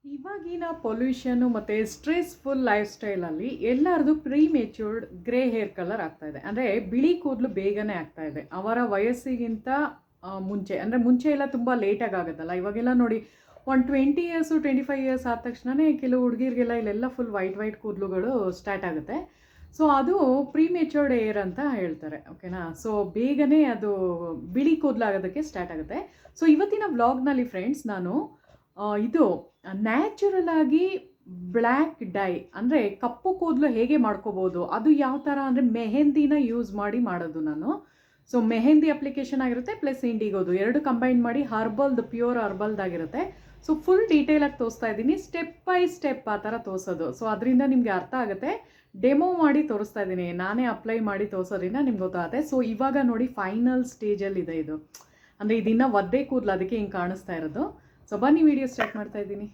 ಇವಾಗಿನ ಪೊಲ್ಯೂಷನ್ನು ಮತ್ತು stressful life ಸ್ಟೈಲಲ್ಲಿ ಎಲ್ಲರದು ಮೆಚ್ಯೂರ್ಡ್ ಗ್ರೇ ಹೇರ್ ಕಲರ್ ಆಗ್ತಾ ಇದೆ. ಅಂದರೆ ಬಿಳಿ ಕೂದಲು ಬೇಗನೆ ಆಗ್ತಾ ಇದೆ ಅವರ ವಯಸ್ಸಿಗಿಂತ ಮುಂಚೆ. ಅಂದರೆ ಮುಂಚೆ ಎಲ್ಲ ತುಂಬ ಲೇಟಾಗಿ ಆಗುತ್ತಲ್ಲ, ಇವಾಗೆಲ್ಲ ನೋಡಿ ಒಂದು 20 ಇಯರ್ಸು 25 ಇಯರ್ಸ್ ಆದ ತಕ್ಷಣವೇ ಕೆಲವು ಹುಡುಗಿರಿಗೆಲ್ಲ ಇಲ್ಲೆಲ್ಲ ಫುಲ್ ವೈಟ್ ಕೂದಲುಗಳು ಸ್ಟಾರ್ಟ್ ಆಗುತ್ತೆ. ಸೊ ಅದು ಮೆಚ್ಯೂರ್ಡ್ ಏರ್ ಅಂತ ಹೇಳ್ತಾರೆ, ಓಕೆನಾ. ಸೊ ಬೇಗನೆ ಅದು ಬಿಳಿ ಕೂದಲಾಗೋದಕ್ಕೆ ಸ್ಟಾರ್ಟ್ ಆಗುತ್ತೆ. ಸೊ ಇವತ್ತಿನ ವ್ಲಾಗ್ನಲ್ಲಿ ಫ್ರೆಂಡ್ಸ್ ನಾನು ಇದು ನ್ಯಾಚುರಲ್ ಆಗಿ ಬ್ಲ್ಯಾಕ್ ಡೈ ಅಂದರೆ ಕಪ್ಪು ಕೂದಲು ಹೇಗೆ ಮಾಡ್ಕೋಬೋದು, ಅದು ಯಾವ ಥರ ಅಂದರೆ ಮೆಹಂದಿನ ಯೂಸ್ ಮಾಡಿ ಮಾಡೋದು ನಾನು. ಸೊ ಮೆಹಂದಿ ಅಪ್ಲಿಕೇಶನ್ ಆಗಿರುತ್ತೆ ಪ್ಲಸ್ ಇಂಡಿಗೋದು ಎರಡು ಕಂಬೈನ್ ಮಾಡಿ ಹರ್ಬಲ್ದು ಪ್ಯೂರ್ ಹರ್ಬಲ್ದಾಗಿರುತ್ತೆ. ಸೊ ಫುಲ್ ಡೀಟೇಲಾಗಿ ತೋರಿಸ್ತಾ ಇದ್ದೀನಿ, ಸ್ಟೆಪ್ ಬೈ ಸ್ಟೆಪ್ ಆ ಥರ ತೋರಿಸೋದು. ಸೊ ಅದರಿಂದ ನಿಮಗೆ ಅರ್ಥ ಆಗುತ್ತೆ. ಡೆಮೋ ಮಾಡಿ ತೋರಿಸ್ತಾ ಇದ್ದೀನಿ, ನಾನೇ ಅಪ್ಲೈ ಮಾಡಿ ತೋರಿಸೋದ್ರಿಂದ ನಿಮ್ಗೆ ಗೊತ್ತಾಗುತ್ತೆ. ಸೊ ಇವಾಗ ನೋಡಿ ಫೈನಲ್ ಸ್ಟೇಜಲ್ಲಿದೆ ಇದು. ಅಂದರೆ ಇದನ್ನು ಒದ್ದೆ ಕೂದಲು, ಅದಕ್ಕೆ ಹಿಂಗೆ ಕಾಣಿಸ್ತಾ ಇರೋದು. ಸೊ ಬನ್ನಿ ವಿಡಿಯೋ ಸ್ಟಾರ್ಟ್ ಮಾಡ್ತಾ ಇದ್ದೀನಿ.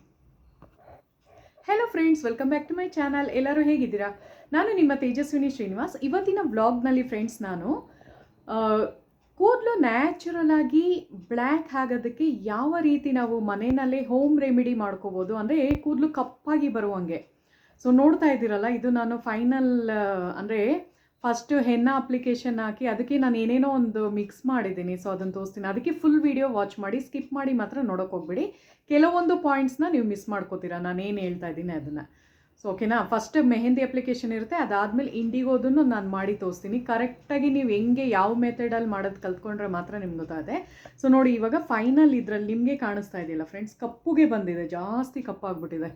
Hello friends, welcome back to my channel. ಎಲ್ಲರೂ ಹೇಗಿದ್ದೀರಾ? ನಾನು ನಿಮ್ಮ ತೇಜಸ್ವಿನಿ ಶ್ರೀನಿವಾಸ್. ಇವತ್ತಿನ ವ್ಲಾಗ್ನಲ್ಲಿ ಫ್ರೆಂಡ್ಸ್ ನಾನು ಕೂದಲು ನ್ಯಾಚುರಲ್ ಆಗಿ ಬ್ಲ್ಯಾಕ್ ಆಗೋದಕ್ಕೆ ಯಾವ ರೀತಿ ನಾವು ಮನೆಯಲ್ಲೇ ಹೋಮ್ ರೆಮಿಡಿ ಮಾಡ್ಕೋಬೋದು, ಅಂದರೆ ಕೂದಲು ಕಪ್ಪಾಗಿ ಬರುವಂಗೆ. ಸೊ ನೋಡ್ತಾ ಇದ್ದೀರಲ್ಲ, ಇದು ನಾನು ಫೈನಲ್ ಅಂದರೆ ಫಸ್ಟು ಹೆನ್ನ ಅಪ್ಲಿಕೇಶನ್ ಹಾಕಿ ಅದಕ್ಕೆ ನಾನು ಏನೇನೋ ಒಂದು ಮಿಕ್ಸ್ ಮಾಡಿದ್ದೀನಿ. ಸೊ ಅದನ್ನು ತೋರಿಸ್ತೀನಿ, ಅದಕ್ಕೆ ಫುಲ್ ವೀಡಿಯೋ ವಾಚ್ ಮಾಡಿ, ಸ್ಕಿಪ್ ಮಾಡಿ ಮಾತ್ರ ನೋಡೋಕೆ ಹೋಗ್ಬೇಡಿ. ಕೆಲವೊಂದು ಪಾಯಿಂಟ್ಸ್ನ ನೀವು ಮಿಸ್ ಮಾಡ್ಕೋತೀರಾ ನಾನು ಏನು ಹೇಳ್ತಾ ಇದ್ದೀನಿ ಅದನ್ನು. ಸೊ ಓಕೆನಾ. ಫಸ್ಟ್ ಮೆಹಂದಿ ಅಪ್ಲಿಕೇಶನ್ ಇರುತ್ತೆ, ಅದಾದಮೇಲೆ ಇಂಡಿಗೋದನ್ನು ನಾನು ಮಾಡಿ ತೋರಿಸ್ತೀನಿ. ಕರೆಕ್ಟಾಗಿ ನೀವು ಹೆಂಗೆ ಯಾವ ಮೆಥಡಲ್ಲಿ ಮಾಡೋದು ಕಲ್ತ್ಕೊಂಡ್ರೆ ಮಾತ್ರ ನಿಮ್ಗೆ ಗೊತ್ತಾಗುತ್ತೆ. ಸೊ ನೋಡಿ ಇವಾಗ ಫೈನಲ್ ಇದರಲ್ಲಿ ನಿಮಗೆ ಕಾಣಿಸ್ತಾ ಇದೆಯಲ್ಲ ಫ್ರೆಂಡ್ಸ್, ಕಪ್ಪುಗೆ ಬಂದಿದೆ, ಜಾಸ್ತಿ ಕಪ್ಪಾಗ್ಬಿಟ್ಟಿದೆ.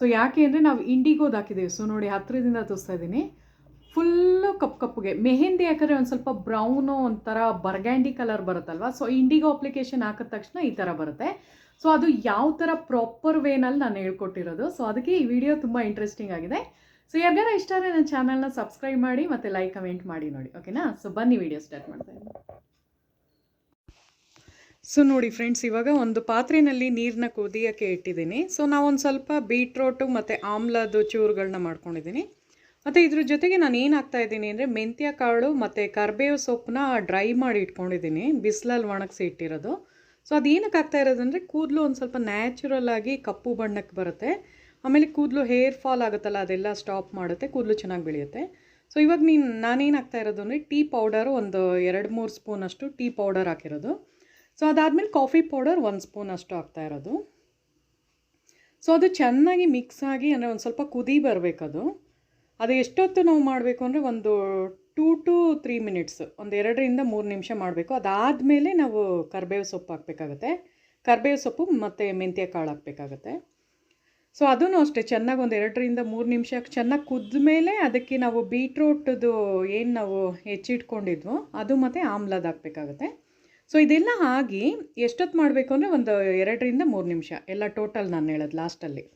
ಸೊ ಯಾಕೆ ಅಂದರೆ ನಾವು ಇಂಡಿಗೋದು ಹಾಕಿದ್ದೀವಿ. ಸೊ ನೋಡಿ ಹತ್ತಿರದಿಂದ ತೋರಿಸ್ತಾ ಇದ್ದೀನಿ, ಫುಲ್ಲು ಕಪ್ಪುಗೆ. ಮೆಹಂದಿ ಹಾಕಿದ್ರೆ ಒಂದು ಸ್ವಲ್ಪ ಬ್ರೌನು ಒಂಥರ ಬರ್ಗ್ಯಾಂಡಿ ಕಲರ್ ಬರುತ್ತಲ್ವ. ಸೊ ಇಂಡಿಗೋ ಅಪ್ಲಿಕೇಶನ್ ಹಾಕಿದ ತಕ್ಷಣ ಈ ಥರ ಬರುತ್ತೆ. ಸೊ ಅದು ಯಾವ ಥರ ಪ್ರಾಪರ್ ವೇನಲ್ಲಿ ನಾನು ಹೇಳ್ಕೊಟ್ಟಿರೋದು. ಸೊ ಅದಕ್ಕೆ ಈ ವಿಡಿಯೋ ತುಂಬ ಇಂಟ್ರೆಸ್ಟಿಂಗ್ ಆಗಿದೆ. ಸೊ ಯಾರ್ಯಾರ ಇಷ್ಟ ಆದರೆ ನನ್ನ ಚಾನಲ್ನ ಸಬ್ಸ್ಕ್ರೈಬ್ ಮಾಡಿ ಮತ್ತು ಲೈಕ್ ಕಮೆಂಟ್ ಮಾಡಿ ನೋಡಿ, ಓಕೆನಾ. ಸೊ ಬನ್ನಿ ವಿಡಿಯೋ ಸ್ಟಾರ್ಟ್ ಮಾಡ್ತಾ ಇದ್ದೀನಿ. ಸೊ ನೋಡಿ ಫ್ರೆಂಡ್ಸ್, ಇವಾಗ ಒಂದು ಪಾತ್ರೆಯಲ್ಲಿ ನೀರನ್ನ ಕುದಿಯೋಕ್ಕೆ ಇಟ್ಟಿದ್ದೀನಿ. ಸೊ ನಾವೊಂದು ಸ್ವಲ್ಪ ಬೀಟ್ರೋಟು ಮತ್ತು ಆಮ್ಲದ ಚೂರುಗಳನ್ನ ಮಾಡ್ಕೊಂಡಿದ್ದೀನಿ. ಮತ್ತು ಇದ್ರ ಜೊತೆಗೆ ನಾನು ಏನು ಹಾಕ್ತಾಯಿದ್ದೀನಿ ಅಂದರೆ ಮೆಂತ್ಯ ಕಾಳು ಮತ್ತು ಕರ್ಬೇವು ಸೊಪ್ಪನ್ನ ಡ್ರೈ ಮಾಡಿ ಇಟ್ಕೊಂಡಿದ್ದೀನಿ, ಬಿಸಿಲಲ್ಲಿ ಒಣಗಿಸಿ ಇಟ್ಟಿರೋದು. ಸೊ ಅದೇನಕ್ಕೆ ಆಗ್ತಾ ಇರೋದಂದರೆ ಕೂದಲು ಒಂದು ಸ್ವಲ್ಪ ನ್ಯಾಚುರಲ್ ಆಗಿ ಕಪ್ಪು ಬಣ್ಣಕ್ಕೆ ಬರುತ್ತೆ. ಆಮೇಲೆ ಕೂದಲು ಹೇರ್ ಫಾಲ್ ಆಗುತ್ತಲ್ಲ, ಅದೆಲ್ಲ ಸ್ಟಾಪ್ ಮಾಡುತ್ತೆ, ಕೂದಲು ಚೆನ್ನಾಗಿ ಬೆಳೆಯುತ್ತೆ. ಸೊ ಇವಾಗ ನಾನೇನು ಹಾಕ್ತಾ ಇರೋದು ಅಂದರೆ ಟೀ ಪೌಡರು ಒಂದು 2-3 ಸ್ಪೂನಷ್ಟು ಟೀ ಪೌಡರ್ ಹಾಕಿರೋದು. ಸೊ ಅದಾದಮೇಲೆ ಕಾಫಿ ಪೌಡರ್ 1 ಸ್ಪೂನಷ್ಟು ಹಾಕ್ತಾ ಇರೋದು. ಸೊ ಅದು ಚೆನ್ನಾಗಿ ಮಿಕ್ಸ್ ಆಗಿ ಅಂದರೆ ಒಂದು ಸ್ವಲ್ಪ ಕುದಿ ಬರಬೇಕದು. ಅದು ಎಷ್ಟೊತ್ತು ನಾವು ಮಾಡಬೇಕು ಅಂದರೆ ಒಂದು 2 to 3 ಮಿನಿಟ್ಸ್, ಒಂದು 2-3 ನಿಮಿಷ ಮಾಡಬೇಕು. ಅದಾದಮೇಲೆ ನಾವು ಕರ್ಬೇವು ಸೊಪ್ಪು ಹಾಕಬೇಕಾಗತ್ತೆ, ಕರ್ಬೇವು ಸೊಪ್ಪು ಮತ್ತು ಮೆಂತ್ಯ ಕಾಳು ಹಾಕಬೇಕಾಗತ್ತೆ. ಸೊ ಅದೂ ಅಷ್ಟೇ ಚೆನ್ನಾಗಿ ಒಂದು 2-3 ನಿಮಿಷ ಚೆನ್ನಾಗಿ ಕುದ್ದ ಮೇಲೆ ಅದಕ್ಕೆ ನಾವು ಬೀಟ್ರೋಟದು ಏನು ನಾವು ಹೆಚ್ಚಿಟ್ಕೊಂಡಿದ್ವೋ ಅದು ಮತ್ತು ಆಮ್ಲದ ಹಾಕಬೇಕಾಗತ್ತೆ. ಸೊ ಇದೆಲ್ಲ ಆಗಿ ಎಷ್ಟೊತ್ತು ಮಾಡಬೇಕು ಅಂದರೆ ಒಂದು 2-3 ನಿಮಿಷ ಎಲ್ಲ ಟೋಟಲ್ ನಾನು ಹೇಳೋದು ಲಾಸ್ಟಲ್ಲಿ.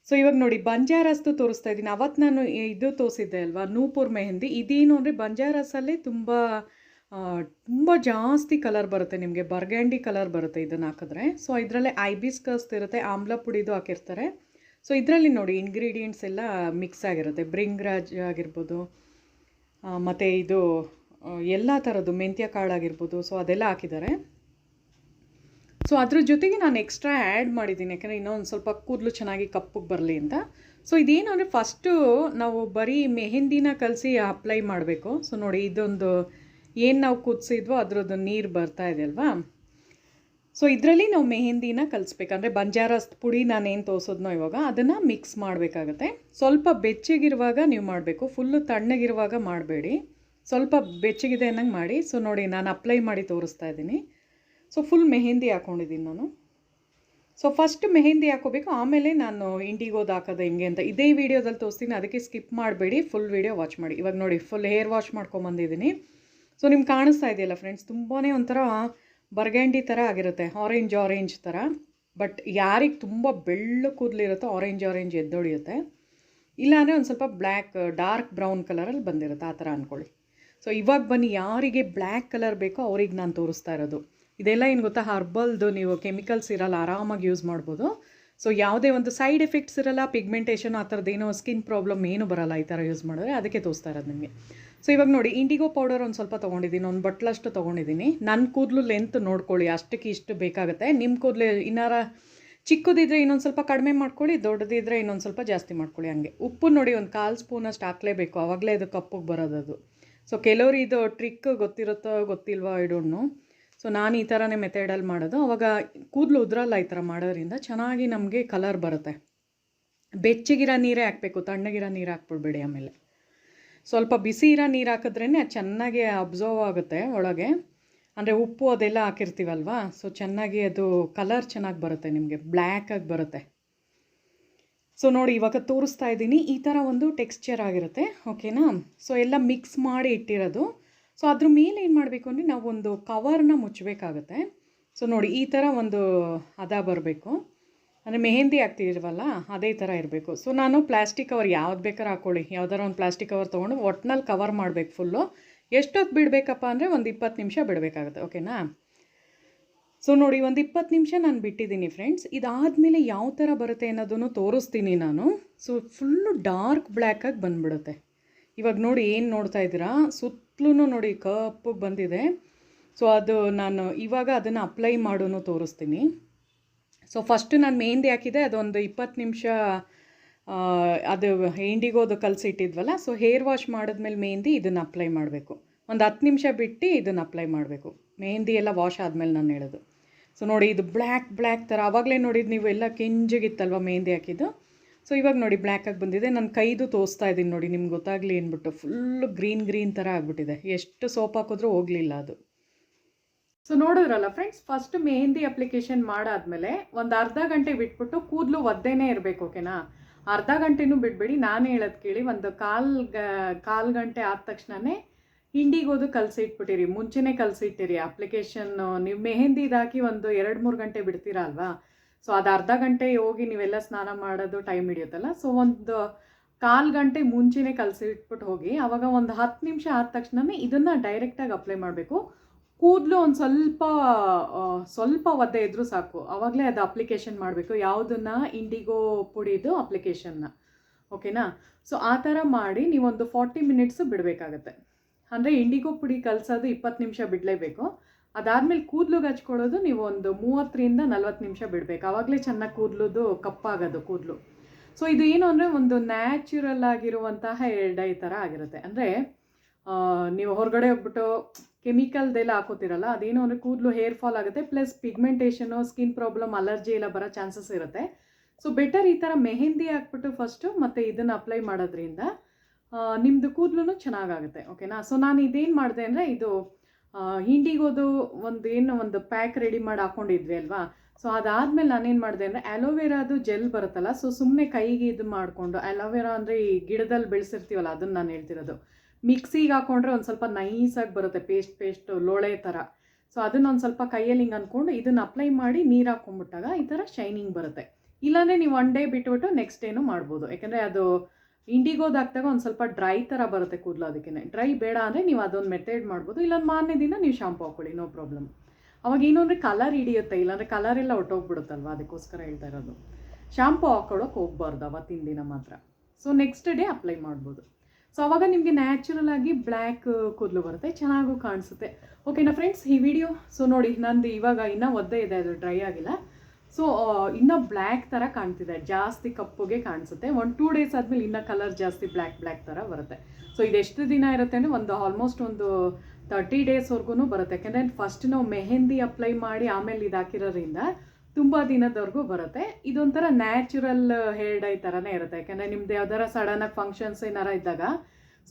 ಸೊ ಇವಾಗ ನೋಡಿ ಬಂಜಾರಸ್ದು ತೋರಿಸ್ತಾ ಇದ್ದೀನಿ. ಅವತ್ತು ನಾನು ಇದು ತೋರಿಸಿದ್ದೆ ಅಲ್ವಾ, ನೂಪುರ್ ಮೆಹಂದಿ. ಇದೇನು ಅಂದರೆ ಬಂಜಾರಸಲ್ಲೇ ತುಂಬ ಜಾಸ್ತಿ ಕಲರ್ ಬರುತ್ತೆ ನಿಮಗೆ, ಬರ್ಗ್ಯಾಂಡಿ ಕಲರ್ ಬರುತ್ತೆ ಇದನ್ನು ಹಾಕಿದ್ರೆ. ಸೊ ಇದರಲ್ಲೇ ಐಬಿಸ್ಕಸ್ ಇರುತ್ತೆ, ಆಮ್ಲ ಪುಡಿದು ಹಾಕಿರ್ತಾರೆ. ಸೊ ಇದರಲ್ಲಿ ನೋಡಿ ಇಂಗ್ರೀಡಿಯೆಂಟ್ಸ್ ಎಲ್ಲ ಮಿಕ್ಸ್ ಆಗಿರುತ್ತೆ, ಬ್ರಿಂಗ್ರಾಜ್ ಆಗಿರ್ಬೋದು ಮತ್ತು ಇದು ಎಲ್ಲ ಥರದ್ದು ಮೆಂತ್ಯ ಕಾಳಾಗಿರ್ಬೋದು. ಸೊ ಅದೆಲ್ಲ ಹಾಕಿದ್ದಾರೆ. ಸೊ ಅದ್ರ ಜೊತೆಗೆ ನಾನು ಎಕ್ಸ್ಟ್ರಾ ಆ್ಯಡ್ ಮಾಡಿದ್ದೀನಿ, ಯಾಕಂದರೆ ಇನ್ನೊಂದು ಸ್ವಲ್ಪ ಕೂದಲು ಚೆನ್ನಾಗಿ ಕಪ್ಪಗೆ ಬರಲಿ ಅಂತ. ಸೊ ಇದೇನು ಅಂದರೆ ಫಸ್ಟು ನಾವು ಬರೀ ಮೆಹಂದಿನ ಕಲಸಿ ಅಪ್ಲೈ ಮಾಡಬೇಕು. ಸೊ ನೋಡಿ ಇದೊಂದು ಏನು ನಾವು ಕುದಿಸಿದ್ವೋ ಅದರದ್ದು ನೀರು ಬರ್ತಾ ಇದೆ ಅಲ್ವಾ. ಸೊ ಇದರಲ್ಲಿ ನಾವು ಮೆಹಂದಿನ ಕಲಿಸ್ಬೇಕಂದ್ರೆ ಬಂಜಾರಸ್ ಪುಡಿ ನಾನೇನು ತೋರಿಸೋದ್ನೋ ಇವಾಗ ಅದನ್ನು ಮಿಕ್ಸ್ ಮಾಡಬೇಕಾಗತ್ತೆ. ಸ್ವಲ್ಪ ಬೆಚ್ಚಗಿರುವಾಗ ನೀವು ಮಾಡಬೇಕು, ಫುಲ್ಲು ತಣ್ಣಗಿರುವಾಗ ಮಾಡಬೇಡಿ, ಸ್ವಲ್ಪ ಬೆಚ್ಚಗಿದೆ ಅನ್ನಂಗೆ ಮಾಡಿ. ಸೊ ನೋಡಿ ನಾನು ಅಪ್ಲೈ ಮಾಡಿ ತೋರಿಸ್ತಾ ಇದ್ದೀನಿ. ಸೊ ಫುಲ್ ಮೆಹಂದಿ ಹಾಕ್ಕೊಂಡಿದ್ದೀನಿ ನಾನು. ಸೊ ಫಸ್ಟ್ ಮೆಹಂದಿ ಹಾಕೋಬೇಕು, ಆಮೇಲೆ ನಾನು ಇಂಡಿಗೋದು ಹಾಕೋದು ಹೆಂಗೆ ಅಂತ ಇದೇ ವಿಡಿಯೋದಲ್ಲಿ ತೋರಿಸ್ತೀನಿ, ಅದಕ್ಕೆ ಸ್ಕಿಪ್ ಮಾಡಬೇಡಿ, ಫುಲ್ ವಿಡಿಯೋ ವಾಚ್ ಮಾಡಿ. ಇವಾಗ ನೋಡಿ ಫುಲ್ ಹೇರ್ ವಾಶ್ ಮಾಡ್ಕೊಂಬಂದಿದ್ದೀನಿ. ಸೊ ನಿಮ್ಗೆ ಕಾಣಿಸ್ತಾ ಇದೆಯಲ್ಲ ಫ್ರೆಂಡ್ಸ್, ತುಂಬಾ ಒಂಥರ ಬರ್ಗ್ಯಾಂಡಿ ಥರ ಆಗಿರುತ್ತೆ, ಆರೆಂಜ್ ಥರ. ಬಟ್ ಯಾರಿಗೆ ತುಂಬ ಬೆಳ್ಳು ಕೂದಲಿರುತ್ತೋ ಆರೆಂಜ್ ಎದ್ದೊಳಿಯುತ್ತೆ, ಇಲ್ಲಾಂದರೆ ಒಂದು ಸ್ವಲ್ಪ ಡಾರ್ಕ್ ಬ್ರೌನ್ ಕಲರಲ್ಲಿ ಬಂದಿರುತ್ತೆ, ಆ ಥರ ಅಂದ್ಕೊಳ್ಳಿ. ಸೊ ಇವಾಗ ಬನ್ನಿ, ಯಾರಿಗೆ ಬ್ಲ್ಯಾಕ್ ಕಲರ್ ಬೇಕೋ ಅವ್ರಿಗೆ ನಾನು ತೋರಿಸ್ತಾ ಇರೋದು. ಇದೆಲ್ಲ ಏನು ಗೊತ್ತಾ, ಹರ್ಬಲ್ದು, ನೀವು ಕೆಮಿಕಲ್ಸ್ ಇರಲ್ಲ, ಆರಾಮಾಗಿ ಯೂಸ್ ಮಾಡ್ಬೋದು. ಸೊ ಯಾವುದೇ ಒಂದು ಸೈಡ್ ಎಫೆಕ್ಟ್ಸ್ ಇರಲ್ಲ, ಪಿಗ್ಮೆಂಟೇಷನ್ ಆ ಥರದ್ದೇನೋ ಸ್ಕಿನ್ ಪ್ರಾಬ್ಲಮ್ ಏನು ಬರಲ್ಲ ಈ ಥರ ಯೂಸ್ ಮಾಡಿದ್ರೆ, ಅದಕ್ಕೆ ತೋರಿಸ್ತಾ ಇರೋದು ನಿಮಗೆ. ಸೊ ಇವಾಗ ನೋಡಿ ಇಂಡಿಗೋ ಪೌಡರ್ ಒಂದು ಸ್ವಲ್ಪ ತೊಗೊಂಡಿದ್ದೀನಿ, ಒಂದು ಬಟ್ಲಷ್ಟು ತೊಗೊಂಡಿದ್ದೀನಿ. ನನ್ನ ಕೂದಲು ಲೆಂತ್ ನೋಡ್ಕೊಳ್ಳಿ, ಅಷ್ಟಕ್ಕೆ ಇಷ್ಟು ಬೇಕಾಗುತ್ತೆ. ನಿಮ್ಮ ಕೂದಲು ಇನ್ನಾರ ಚಿಕ್ಕದಿದ್ರೆ ಇನ್ನೊಂದು ಸ್ವಲ್ಪ ಕಡಿಮೆ ಮಾಡ್ಕೊಳ್ಳಿ, ದೊಡ್ಡದಿದ್ರೆ ಇನ್ನೊಂದು ಸ್ವಲ್ಪ ಜಾಸ್ತಿ ಮಾಡ್ಕೊಳ್ಳಿ. ಹಂಗೆ ಉಪ್ಪು ನೋಡಿ ಒಂದು 1/4 ಸ್ಪೂನಷ್ಟು ಹಾಕಲೇಬೇಕು, ಆವಾಗಲೇ ಅದು ಕಪ್ಪಗೆ ಬರೋದದು. ಸೊ ಕೆಲವ್ರು ಇದು ಟ್ರಿಕ್ ಗೊತ್ತಿರುತ್ತೋ ಗೊತ್ತಿಲ್ವೋ ಐ ಡೋಂಟ್ ನೋ. ಸೊ ನಾನು ಈ ಥರನೇ ಮೆಥಡಲ್ಲಿ ಮಾಡೋದು. ಆವಾಗ ಕೂದಲು ಉದುರಲ್ಲ ಈ ಥರ ಮಾಡೋದ್ರಿಂದ, ಚೆನ್ನಾಗಿ ನಮಗೆ ಕಲರ್ ಬರುತ್ತೆ. ಬೆಚ್ಚಗಿರೋ ನೀರೇ ಹಾಕಬೇಕು, ತಣ್ಣಗಿರೋ ನೀರು ಹಾಕ್ಬಿಡ್ಬೇಡಿ. ಆಮೇಲೆ ಸ್ವಲ್ಪ ಬಿಸಿ ಇರೋ ನೀರು ಹಾಕಿದ್ರೇ ಅದು ಚೆನ್ನಾಗಿ ಅಬ್ಸರ್ವ್ ಆಗುತ್ತೆ ಒಳಗೆ, ಅಂದರೆ ಉಪ್ಪು ಅದೆಲ್ಲ ಹಾಕಿರ್ತೀವಲ್ವ. ಸೊ ಚೆನ್ನಾಗಿ ಅದು ಕಲರ್ ಚೆನ್ನಾಗಿ ಬರುತ್ತೆ, ನಿಮಗೆ ಬ್ಲ್ಯಾಕಾಗಿ ಬರುತ್ತೆ. ಸೊ ನೋಡಿ ಇವಾಗ ತೋರಿಸ್ತಾ ಇದ್ದೀನಿ, ಈ ಥರ ಒಂದು ಟೆಕ್ಸ್ಚರ್ ಆಗಿರುತ್ತೆ. ಓಕೆನಾ? ಸೊ ಎಲ್ಲ ಮಿಕ್ಸ್ ಮಾಡಿ ಇಟ್ಟಿರೋದು. ಸೊ ಅದ್ರ ಮೇಲೆ ಏನು ಮಾಡಬೇಕು ಅಂದರೆ ನಾವು ಒಂದು ಕವರ್ನ ಮುಚ್ಚಬೇಕಾಗುತ್ತೆ. ಸೊ ನೋಡಿ ಈ ಥರ ಒಂದು ಹದ ಬರಬೇಕು, ಅಂದರೆ ಮೆಹಂದಿ ಹಾಕ್ತಿರ್ವಲ್ಲ ಅದೇ ಥರ ಇರಬೇಕು. ಸೊ ನಾನು ಪ್ಲಾಸ್ಟಿಕ್ ಕವರ್ ಯಾವ್ದು ಬೇಕಾದ್ರೆ ಹಾಕ್ಕೊಳ್ಳಿ, ಯಾವ್ದಾರ ಒಂದು ಪ್ಲಾಸ್ಟಿಕ್ ಕವರ್ ತೊಗೊಂಡು ಒಟ್ಟಿನಲ್ಲಿ ಕವರ್ ಮಾಡಬೇಕು ಫುಲ್ಲು. ಎಷ್ಟೊತ್ತು ಬಿಡಬೇಕಪ್ಪ ಅಂದರೆ ಒಂದು 20 ನಿಮಿಷ ಬಿಡಬೇಕಾಗುತ್ತೆ. ಓಕೆನಾ? ಸೊ ನೋಡಿ ಒಂದು 20 ನಿಮಿಷ ನಾನು ಬಿಟ್ಟಿದ್ದೀನಿ ಫ್ರೆಂಡ್ಸ್. ಇದಾದಮೇಲೆ ಯಾವ ಥರ ಬರುತ್ತೆ ಅನ್ನೋದನ್ನು ತೋರಿಸ್ತೀನಿ ನಾನು. ಸೊ ಫುಲ್ಲು ಡಾರ್ಕ್ ಬ್ಲ್ಯಾಕಾಗಿ ಬಂದುಬಿಡುತ್ತೆ. ಇವಾಗ ನೋಡಿ ಏನು ನೋಡ್ತಾ ಇದ್ದೀರಾ, ಸುತ್ತಲೂ ನೋಡಿ ಕಪ್ಪಗೆ ಬಂದಿದೆ. ಸೊ ಅದು ನಾನು ಇವಾಗ ಅದನ್ನು ಅಪ್ಲೈ ಮಾಡೋನು ತೋರಿಸ್ತೀನಿ. ಸೊ ಫಸ್ಟು ನಾನು ಮೆಹಂದಿ ಹಾಕಿದೆ, ಅದೊಂದು 20 ನಿಮಿಷ ಅದು ಇಂಡಿಗೋದು ಕಲಸಿಟ್ಟಿದ್ವಲ್ಲ. ಸೊ ಹೇರ್ ವಾಶ್ ಮಾಡಿದ್ಮೇಲೆ ಮೆಹಂದಿ ಇದನ್ನು ಅಪ್ಲೈ ಮಾಡಬೇಕು. ಒಂದು 10 ನಿಮಿಷ ಬಿಟ್ಟು ಇದನ್ನು ಅಪ್ಲೈ ಮಾಡಬೇಕು, ಮೆಹಂದಿ ಎಲ್ಲ ವಾಶ್ ಆದಮೇಲೆ ನಾನು ಹೇಳೋದು. ಸೊ ನೋಡಿ ಇದು ಬ್ಲ್ಯಾಕ್ ಥರ, ಆವಾಗಲೇ ನೋಡಿದ್ದು ನೀವು ಎಲ್ಲ ಕೆಂಜಗಿತ್ತಲ್ವ ಮೆಹಂದಿ ಹಾಕಿದ್ದು. ಸೊ ಇವಾಗ ನೋಡಿ ಬ್ಲ್ಯಾಕಾಗಿ ಬಂದಿದೆ. ನಾನು ಕೈದು ತೋರಿಸ್ತಾ ಇದ್ದೀನಿ ನೋಡಿ, ನಿಮ್ಗೆ ಗೊತ್ತಾಗಲಿ ಅಂದ್ಬಿಟ್ಟು. ಫುಲ್ಲು ಗ್ರೀನ್ ಥರ ಆಗಿಬಿಟ್ಟಿದೆ, ಎಷ್ಟು ಸೋಪ್ ಹಾಕಿದ್ರೂ ಹೋಗಲಿಲ್ಲ ಅದು. ಸೊ ನೋಡಿದ್ರಲ್ಲ ಫ್ರೆಂಡ್ಸ್, ಫಸ್ಟ್ ಮೆಹಂದಿ ಅಪ್ಲಿಕೇಶನ್ ಮಾಡಾದ್ಮೇಲೆ ಒಂದು ಅರ್ಧ ಗಂಟೆ ಬಿಟ್ಬಿಟ್ಟು ಕೂದಲು ಒದ್ದೇನೇ ಇರಬೇಕು. ಓಕೆನಾ? ಅರ್ಧ ಗಂಟೆನೂ ಬಿಡಬೇಡಿ, ನಾನು ಹೇಳೋದು ಕೇಳಿ. ಒಂದು ಕಾಲು ಗಂಟೆ ಆದ ತಕ್ಷಣವೇ ಇಂಡಿಗೋದು ಕಲಸಿಟ್ಬಿಟ್ಟಿರಿ, ಮುಂಚೆನೇ ಕಲಸಿಟ್ಟಿರಿ ಅಪ್ಲಿಕೇಶನ್. ನೀವು ಮೆಹಂದಿದಾಕಿ ಒಂದು 2-3 ಗಂಟೆ ಬಿಡ್ತೀರಾ ಅಲ್ವಾ. ಸೊ ಅದು ಅರ್ಧ ಗಂಟೆ ಹೋಗಿ ನೀವೆಲ್ಲ ಸ್ನಾನ ಮಾಡೋದು ಟೈಮ್ ಹಿಡಿಯುತ್ತಲ್ಲ. ಸೊ ಒಂದು ಕಾಲು ಗಂಟೆ ಮುಂಚೆನೇ ಕಲಸಿಟ್ಬಿಟ್ಟು ಹೋಗಿ, ಆವಾಗ ಒಂದು 10 ನಿಮಿಷ ಆದ ತಕ್ಷಣವೇ ಇದನ್ನು ಡೈರೆಕ್ಟಾಗಿ ಅಪ್ಲೈ ಮಾಡಬೇಕು. ಕೂದಲು ಒಂದು ಸ್ವಲ್ಪ ಒದ್ದೆ ಇದ್ದರೂ ಸಾಕು, ಆವಾಗಲೇ ಅದು ಅಪ್ಲಿಕೇಶನ್ ಮಾಡಬೇಕು. ಯಾವುದನ್ನು? ಇಂಡಿಗೋ ಪುಡಿದು ಅಪ್ಲಿಕೇಶನ್ನ. ಓಕೆನಾ? ಸೊ ಆ ಥರ ಮಾಡಿ ನೀವೊಂದು 40 ಮಿನಿಟ್ಸು ಬಿಡಬೇಕಾಗತ್ತೆ. ಅಂದರೆ ಇಂಡಿಗೋ ಪುಡಿ ಕಲಸೋದು 20 ನಿಮಿಷ ಬಿಡಲೇಬೇಕು. ಅದಾದಮೇಲೆ ಕೂದಲುಗೆ ಹಚ್ಕೊಳ್ಳೋದು ನೀವು ಒಂದು 30ರಿಂದ 40 ನಿಮಿಷ ಬಿಡಬೇಕು, ಆವಾಗಲೇ ಚೆನ್ನಾಗಿ ಕೂದಲುದು ಕಪ್ಪಾಗೋದು ಕೂದಲು. ಸೊ ಇದು ಏನು ಅಂದರೆ ಒಂದು ನ್ಯಾಚುರಲ್ ಆಗಿರುವಂತಹ ಹೇರ್ ಡೈ ಥರ ಆಗಿರುತ್ತೆ. ಅಂದರೆ ನೀವು ಹೊರಗಡೆ ಹೋಗ್ಬಿಟ್ಟು ಕೆಮಿಕಲ್ದೆಲ್ಲ ಹಾಕೋತಿರಲ್ಲ, ಅದೇನು ಅಂದರೆ ಕೂದಲು ಹೇರ್ ಫಾಲ್ ಆಗುತ್ತೆ, plus pigmentation, skin problem, allergy ಎಲ್ಲ ಬರೋ ಚಾನ್ಸಸ್ ಇರುತ್ತೆ. ಸೊ ಬೆಟರ್ ಈ ಥರ ಮೆಹಂದಿ ಹಾಕ್ಬಿಟ್ಟು ಫಸ್ಟು ಮತ್ತು ಇದನ್ನು ಅಪ್ಲೈ ಮಾಡೋದ್ರಿಂದ ನಿಮ್ಮದು ಕೂದಲು ಚೆನ್ನಾಗಾಗುತ್ತೆ. ಓಕೆನಾ? ಸೊ ನಾನು ಇದೇನು ಮಾಡಿದೆ ಅಂದರೆ, ಇದು ಇಂಡಿಗೋದು ಒಂದು ಪ್ಯಾಕ್ ರೆಡಿ ಮಾಡಿ ಹಾಕ್ಕೊಂಡಿದ್ವಿ ಅಲ್ವಾ. ಸೊ ಅದಾದಮೇಲೆ ನಾನೇನು ಮಾಡಿದೆ ಅಂದರೆ, ಅಲೋವೆರಾದು ಜೆಲ್ ಬರುತ್ತಲ್ಲ, ಸೊ ಸುಮ್ಮನೆ ಕೈಗೆ ಇದು ಮಾಡಿಕೊಂಡು, ಅಲೋವೆರಾ ಅಂದರೆ ಈ ಗಿಡದಲ್ಲಿ ಬೆಳೆಸಿರ್ತೀವಲ್ಲ ಅದನ್ನು ನಾನು ಹೇಳ್ತಿರೋದು. ಮಿಕ್ಸಿಗೆ ಹಾಕ್ಕೊಂಡ್ರೆ ಒಂದು ಸ್ವಲ್ಪ ನೈಸಾಗಿ ಬರುತ್ತೆ, ಪೇಸ್ಟ್ ಲೋಳೆ ಥರ. ಸೊ ಅದನ್ನು ಒಂದು ಸ್ವಲ್ಪ ಕೈಯಲ್ಲಿ ಹಿಂಗೆ ಅಂದ್ಕೊಂಡು ಇದನ್ನು ಅಪ್ಲೈ ಮಾಡಿ ನೀರು ಹಾಕ್ಕೊಂಡ್ಬಿಟ್ಟಾಗ ಈ ಥರ ಶೈನಿಂಗ್ ಬರುತ್ತೆ. ಇಲ್ಲಾಂದರೆ ನೀವು 1 ಡೇ ಬಿಟ್ಬಿಟ್ಟು ನೆಕ್ಸ್ಟ್ ಡೇನೂ ಮಾಡ್ಬೋದು, ಯಾಕೆಂದರೆ ಅದು ಇಂಡಿಗೋದು ಹಾಕಿದಾಗ ಒಂದು ಸ್ವಲ್ಪ ಡ್ರೈ ಥರ ಬರುತ್ತೆ ಕೂದಲು. ಅದಕ್ಕೆ ಡ್ರೈ ಬೇಡ ಅಂದರೆ ನೀವು ಅದೊಂದು ಮೆಥಡ್ ಮಾಡ್ಬೋದು. ಇಲ್ಲಾಂದ್ರೆ ಮಾರನೇ ದಿನ ನೀವು ಶಾಂಪು ಹಾಕ್ಕೊಳ್ಳಿ, ನೋ ಪ್ರಾಬ್ಲಮ್. ಅವಾಗ ಏನು ಅಂದರೆ ಕಲರ್ ಹಿಡಿಯುತ್ತೆ, ಇಲ್ಲಾಂದರೆ ಕಲರೆಲ್ಲ ಹೊಟ್ಟೋಗ್ಬಿಡುತ್ತಲ್ವ, ಅದಕ್ಕೋಸ್ಕರ ಹೇಳ್ತಾ ಇರೋದು. ಶಾಂಪು ಹಾಕ್ಕೊಳ್ಳೋಕೆ ಹೋಗ್ಬಾರ್ದು ಅವತ್ತಿನ ದಿನ ಮಾತ್ರ. ಸೊ ನೆಕ್ಸ್ಟ್ ಡೇ ಅಪ್ಲೈ ಮಾಡ್ಬೋದು. ಸೊ ಆವಾಗ ನಿಮಗೆ ನ್ಯಾಚುರಲ್ ಆಗಿ ಬ್ಲ್ಯಾಕ್ ಕೂದಲು ಬರುತ್ತೆ, ಚೆನ್ನಾಗೂ ಕಾಣಿಸುತ್ತೆ. ಓಕೆನಾ ಫ್ರೆಂಡ್ಸ್, ಈ ವಿಡಿಯೋ ಸೊ ನೋಡಿ ನಂದು ಇವಾಗ ಇನ್ನೂ ಒದ್ದೆ ಇದೆ, ಅದು ಡ್ರೈ ಆಗಿಲ್ಲ. ಸೊ ಇನ್ನೂ ಬ್ಲ್ಯಾಕ್ ಥರ ಕಾಣ್ತಿದೆ, ಜಾಸ್ತಿ ಕಪ್ಪುಗೆ ಕಾಣಿಸುತ್ತೆ. 1-2 ಡೇಸ್ ಆದಮೇಲೆ ಇನ್ನೂ ಕಲರ್ ಜಾಸ್ತಿ ಬ್ಲ್ಯಾಕ್ ಥರ ಬರುತ್ತೆ. ಸೊ ಇದೆಷ್ಟು ದಿನ ಇರುತ್ತೆ ಅಂದರೆ ಆಲ್ಮೋಸ್ಟ್ ಒಂದು 30 ಡೇಸ್ವರೆಗೂ ಬರುತ್ತೆ. ಯಾಕೆಂದರೆ ಫಸ್ಟ್ ನಾವು ಮೆಹಂದಿ ಅಪ್ಲೈ ಮಾಡಿ ಆಮೇಲೆ ಇದು ಹಾಕಿರೋದ್ರಿಂದ ತುಂಬ ದಿನದವರೆಗೂ ಬರುತ್ತೆ. ಇದೊಂಥರ ನ್ಯಾಚುರಲ್ ಹೇರ್ ಡೈ ಥರನೇ ಇರುತ್ತೆ. ಯಾಕೆಂದರೆ ನಿಮ್ದು ಯಾವ್ದಾರ ಸಡನ್ನಾಗಿ ಫಂಕ್ಷನ್ಸ್ ಏನಾರ ಇದ್ದಾಗ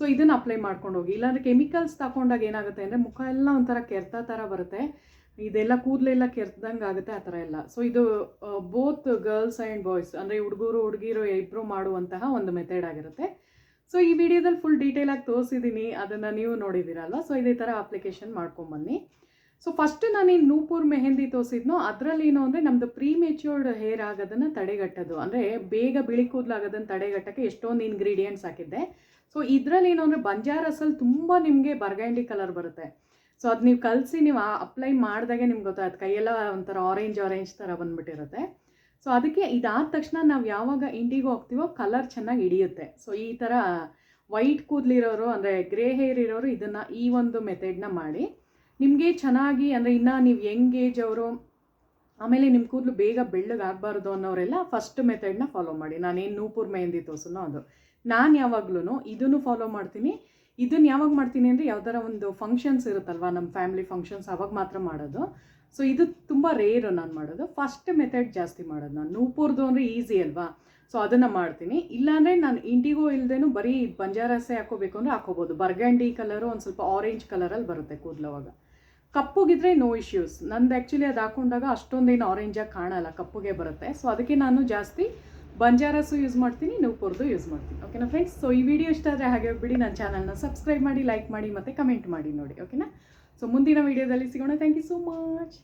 ಸೊ ಇದನ್ನು ಅಪ್ಲೈ ಮಾಡ್ಕೊಂಡು ಹೋಗಿ. ಇಲ್ಲಾಂದರೆ ಕೆಮಿಕಲ್ಸ್ ತಗೊಂಡಾಗ ಏನಾಗುತ್ತೆ ಅಂದರೆ ಮುಖ ಎಲ್ಲ ಒಂಥರ ಕೆರೆತ ಥರ ಬರುತ್ತೆ, ಇದೆಲ್ಲ ಕೂದಲೆಲ್ಲ ಕೆರೆದಂಗೆ ಆಗುತ್ತೆ, ಆ ಥರ ಎಲ್ಲ. ಸೊ ಇದು ಬೋತ್ ಗರ್ಲ್ಸ್ ಆ್ಯಂಡ್ ಬಾಯ್ಸ್ ಅಂದರೆ ಹುಡುಗಿರು ಇಬ್ಬರು ಮಾಡುವಂತಹ ಒಂದು ಮೆಥಡ್ ಆಗಿರುತ್ತೆ. ಸೊ ಈ ವಿಡಿಯೋದಲ್ಲಿ ಫುಲ್ ಡೀಟೇಲಾಗಿ ತೋರಿಸಿದ್ದೀನಿ, ಅದನ್ನು ನೀವು ನೋಡಿದ್ದೀರಲ್ವ. ಸೊ ಇದೇ ಥರ ಅಪ್ಲಿಕೇಶನ್ ಮಾಡ್ಕೊಂಬನ್ನಿ. ಸೊ ಫಸ್ಟ್ ನಾನೇನು ನೂಪುರ್ ಮೆಹಂದಿ ತೋರಿಸಿದ್ನೋ ಅದರಲ್ಲಿ ಏನು ಅಂದರೆ ನಮ್ಮದು ಪ್ರೀಮೆಚ್ಯೂರ್ಡ್ ಹೇರ್ ಆಗೋದನ್ನು ತಡೆಗಟ್ಟೋದು, ಅಂದರೆ ಬೇಗ ಬಿಳಿ ಕೂದಲಾಗೋದನ್ನು ತಡೆಗಟ್ಟೋಕ್ಕೆ ಎಷ್ಟೊಂದು ಇಂಗ್ರೀಡಿಯೆಂಟ್ಸ್ ಹಾಕಿದ್ದೆ. ಸೊ ಇದರಲ್ಲಿ ಏನು ಅಂದರೆ ಬಂಜಾರಸಲ್ಲಿ ತುಂಬ ನಿಮಗೆ ಬರ್ಗಂಡಿ ಕಲರ್ ಬರುತ್ತೆ. ಸೊ ಅದು ನೀವು ಕಲಸಿ ನೀವು ಅಪ್ಲೈ ಮಾಡಿದಾಗೆ ನಿಮ್ಗೆ ಗೊತ್ತಾಗುತ್ತೆ, ಕೈಯೆಲ್ಲ ಒಂಥರ ಆರೆಂಜ್ ಥರ ಬಂದುಬಿಟ್ಟಿರುತ್ತೆ. ಸೊ ಅದಕ್ಕೆ ಇದಾದ ತಕ್ಷಣ ನಾವು ಯಾವಾಗ ಇಂಡಿಗೋ ಹೋಗ್ತೀವೋ ಕಲರ್ ಚೆನ್ನಾಗಿ ಹಿಡಿಯುತ್ತೆ. ಸೊ ಈ ಥರ ವೈಟ್ ಕೂದಲಿರೋರು ಅಂದರೆ ಗ್ರೇ ಹೇರ್ ಇರೋರು ಇದನ್ನು ಈ ಒಂದು ಮೆಥಡ್ನ ಮಾಡಿ ನಿಮಗೆ ಚೆನ್ನಾಗಿ, ಅಂದರೆ ಇನ್ನೂ ನೀವು ಯಂಗ್ ಏಜ್ ಅವರು ಆಮೇಲೆ ನಿಮ್ಮ ಕೂದಲು ಬೇಗ ಬೆಳ್ಳಗಾಗಬಾರ್ದು ಅನ್ನೋರೆಲ್ಲ ಫಸ್ಟ್ ಮೆಥಡ್ನ ಫಾಲೋ ಮಾಡಿ. ನಾನೇನು ನೂಪುರ್ ಮೆಹಂದಿ ತೋರಿಸೋನೋ ಅದು. ನಾನು ಯಾವಾಗ್ಲೂ ಇದನ್ನು ಫಾಲೋ ಮಾಡ್ತೀನಿ. ಇದನ್ನು ಯಾವಾಗ ಮಾಡ್ತೀನಿ ಅಂದರೆ ಯಾವ್ದಾರ ಒಂದು ಫಂಕ್ಷನ್ಸ್ ಇರುತ್ತಲ್ವ, ನಮ್ಮ ಫ್ಯಾಮಿಲಿ ಫಂಕ್ಷನ್ಸ್, ಅವಾಗ ಮಾತ್ರ ಮಾಡೋದು. ಸೊ ಇದು ತುಂಬ ರೇರು ನಾನು ಮಾಡೋದು. ಫಸ್ಟ್ ಮೆಥಡ್ ಜಾಸ್ತಿ ಮಾಡೋದು ನಾನು. ನೂಪುರ್ದು ಅಂದರೆ ಈಸಿ ಅಲ್ವಾ, ಸೊ ಅದನ್ನು ಮಾಡ್ತೀನಿ. ಇಲ್ಲಾಂದರೆ ನಾನು ಇಂಡಿಗೋ ಇಲ್ಲದೇನು ಬರೀ ಬಂಜಾರಸೆ ಹಾಕೋಬೇಕು ಅಂದರೆ ಹಾಕೋಬೋದು. ಬರ್ಗಂಡಿ ಕಲರು ಒಂದು ಸ್ವಲ್ಪ ಆರೆಂಜ್ ಕಲರಲ್ಲಿ ಬರುತ್ತೆ ಕೂದಲು ಅವಾಗ. ಕಪ್ಪುಗಿದ್ರೆ ನೋ ಇಶ್ಯೂಸ್. ನಂದು ಆ್ಯಕ್ಚುಲಿ ಅದು ಹಾಕೊಂಡಾಗ ಅಷ್ಟೊಂದೇನು ಆರೆಂಜಾಗಿ ಕಾಣಲ್ಲ, ಕಪ್ಪುಗೆ ಬರುತ್ತೆ. ಸೊ ಅದಕ್ಕೆ ನಾನು ಜಾಸ್ತಿ ಬಂಜಾರಸು ಯೂಸ್ ಮಾಡ್ತೀನಿ, ನೂಪುರ್ದು ಯೂಸ್ ಮಾಡ್ತೀನಿ. ಓಕೆನಾ ಫ್ರೆಂಡ್ಸ್? ಸೊ ಈ ವಿಡಿಯೋ ಇಷ್ಟ ಆದರೆ ಹಾಗೆ ಬಿಡಿ ನನ್ನ ಚಾನಲ್ನ ಸಬ್ಸ್ಕ್ರೈಬ್ ಮಾಡಿ, ಲೈಕ್ ಮಾಡಿ ಮತ್ತು ಕಮೆಂಟ್ ಮಾಡಿ ನೋಡಿ. ಓಕೆನಾ? ಸೊ ಮುಂದಿನ ವೀಡಿಯೋದಲ್ಲಿ ಸಿಗೋಣ. Thank you so much.